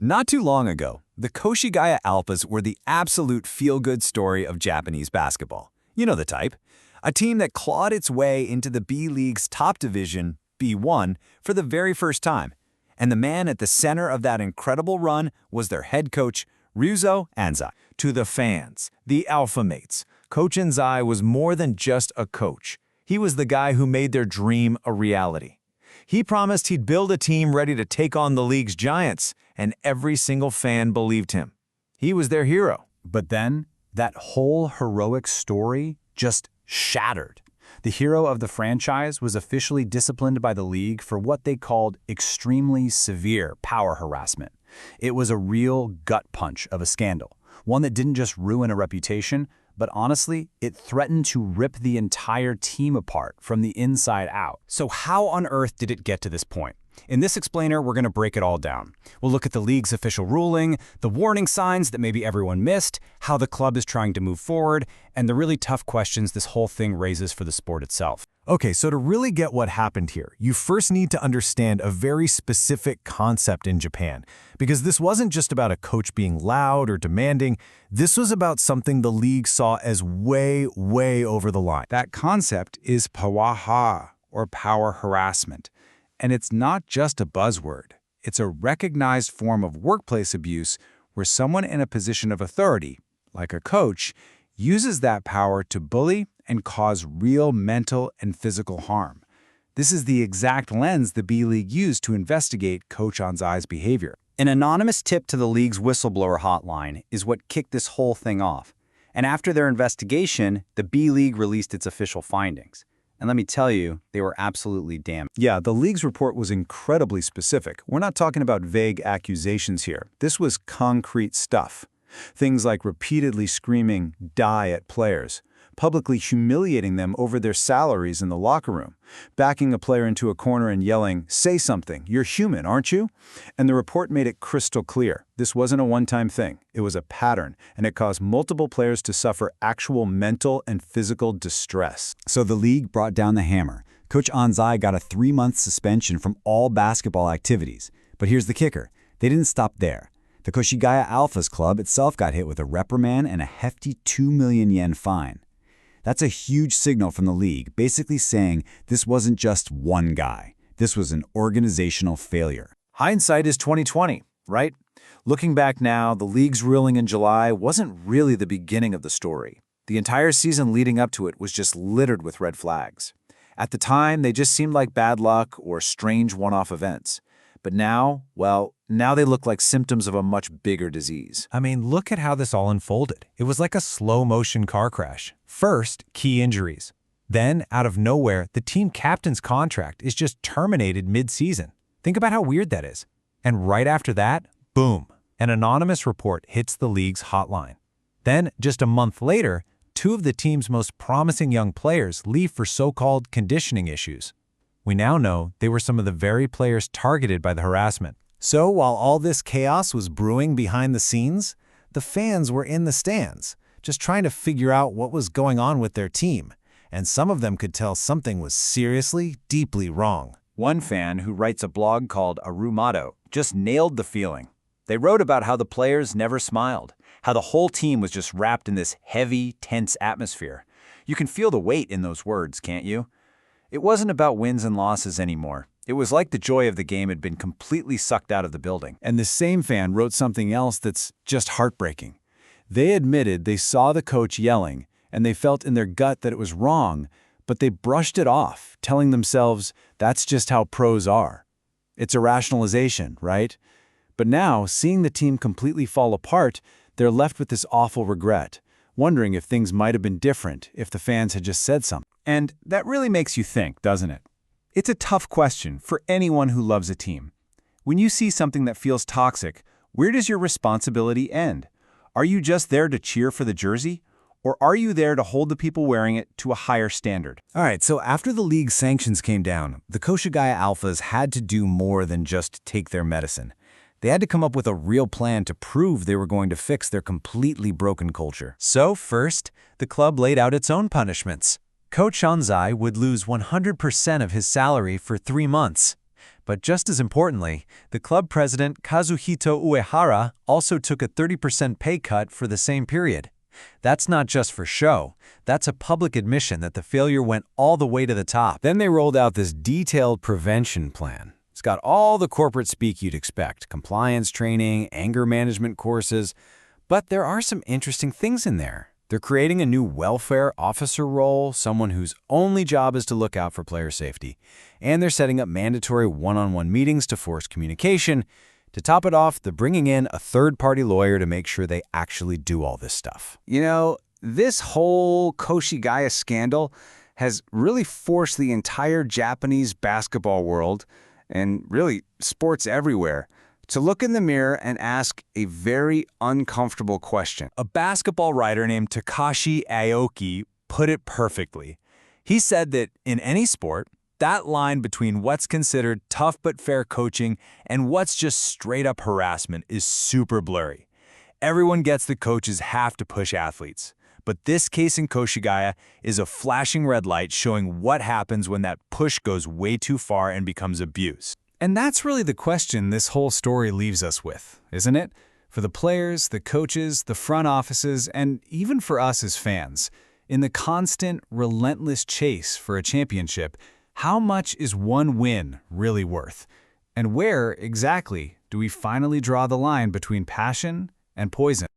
Not too long ago, the Koshigaya Alphas were the absolute feel-good story of Japanese basketball. You know the type. A team that clawed its way into the B-League's top division, B1, for the very first time. And the man at the center of that incredible run was their head coach, Ryuzo Anzai. To the fans, the Alpha Mates, Coach Anzai was more than just a coach. He was the guy who made their dream a reality. He promised he'd build a team ready to take on the league's giants, and every single fan believed him. He was their hero. But then, that whole heroic story just shattered. The hero of the franchise was officially disciplined by the league for what they called extremely severe power harassment. It was a real gut punch of a scandal, one that didn't just ruin a reputation, but honestly, it threatened to rip the entire team apart from the inside out. So how on earth did it get to this point? In this explainer, we're going to break it all down. We'll look at the league's official ruling, the warning signs that maybe everyone missed, how the club is trying to move forward, and the really tough questions this whole thing raises for the sport itself. Okay, so to really get what happened here, you first need to understand a very specific concept in Japan, because this wasn't just about a coach being loud or demanding. This was about something the league saw as way over the line. That concept is pawaha, or power harassment. And it's not just a buzzword. It's a recognized form of workplace abuse where someone in a position of authority, like a coach, uses that power to bully and cause real mental and physical harm. This is the exact lens the B-League used to investigate Coach Anzai's behavior. An anonymous tip to the league's whistleblower hotline is what kicked this whole thing off. And after their investigation, the B-League released its official findings. And let me tell you, they were absolutely damning. Yeah, the league's report was incredibly specific. We're not talking about vague accusations here. This was concrete stuff. Things like repeatedly screaming, "Die" at players, publicly humiliating them over their salaries in the locker room, backing a player into a corner and yelling, "Say something, you're human, aren't you?" And the report made it crystal clear. This wasn't a one-time thing. It was a pattern, and it caused multiple players to suffer actual mental and physical distress. So the league brought down the hammer. Coach Anzai got a 3-month suspension from all basketball activities. But here's the kicker. They didn't stop there. The Koshigaya Alphas club itself got hit with a reprimand and a hefty 2 million yen fine. That's a huge signal from the league, basically saying this wasn't just one guy. This was an organizational failure. Hindsight is 20/20, right? Looking back now, the league's ruling in July wasn't really the beginning of the story. The entire season leading up to it was just littered with red flags. At the time, they just seemed like bad luck or strange one-off events. But now, well, now they look like symptoms of a much bigger disease. I mean, look at how this all unfolded. It was like a slow-motion car crash. First, key injuries. Then, out of nowhere, the team captain's contract is just terminated mid-season. Think about how weird that is. And right after that, boom, an anonymous report hits the league's hotline. Then, just a month later, 2 of the team's most promising young players leave for so-called conditioning issues. We now know they were some of the very players targeted by the harassment. So while all this chaos was brewing behind the scenes, the fans were in the stands, just trying to figure out what was going on with their team. And some of them could tell something was seriously, deeply wrong. One fan who writes a blog called Arumado just nailed the feeling. They wrote about how the players never smiled, how the whole team was just wrapped in this heavy, tense atmosphere. You can feel the weight in those words, can't you? It wasn't about wins and losses anymore. It was like the joy of the game had been completely sucked out of the building. And the same fan wrote something else that's just heartbreaking. They admitted they saw the coach yelling, and they felt in their gut that it was wrong, but they brushed it off, telling themselves that's just how pros are. It's a rationalization, right? But now, seeing the team completely fall apart, they're left with this awful regret, wondering if things might have been different if the fans had just said something. And that really makes you think, doesn't it? It's a tough question for anyone who loves a team. When you see something that feels toxic, where does your responsibility end? Are you just there to cheer for the jersey? Or are you there to hold the people wearing it to a higher standard? All right, so after the league's sanctions came down, the Koshigaya Alphas had to do more than just take their medicine. They had to come up with a real plan to prove they were going to fix their completely broken culture. So first, the club laid out its own punishments. Coach Anzai would lose 100% of his salary for 3 months. But just as importantly, the club president Kazuhito Uehara also took a 30% pay cut for the same period. That's not just for show. That's a public admission that the failure went all the way to the top. Then they rolled out this detailed prevention plan. It's got all the corporate speak you'd expect, compliance training, anger management courses. But there are some interesting things in there. They're creating a new welfare officer role, someone whose only job is to look out for player safety. And they're setting up mandatory one-on-one meetings to force communication. To top it off, they're bringing in a third-party lawyer to make sure they actually do all this stuff. You know, this whole Koshigaya scandal has really forced the entire Japanese basketball world, and really sports everywhere, to look in the mirror and ask a very uncomfortable question. A basketball writer named Takashi Aoki put it perfectly. He said that in any sport, that line between what's considered tough but fair coaching and what's just straight-up harassment is super blurry. Everyone gets that coaches have to push athletes. But this case in Koshigaya is a flashing red light showing what happens when that push goes way too far and becomes abuse. And that's really the question this whole story leaves us with, isn't it? For the players, the coaches, the front offices, and even for us as fans. In the constant, relentless chase for a championship, how much is one win really worth? And where, exactly, do we finally draw the line between passion and poison?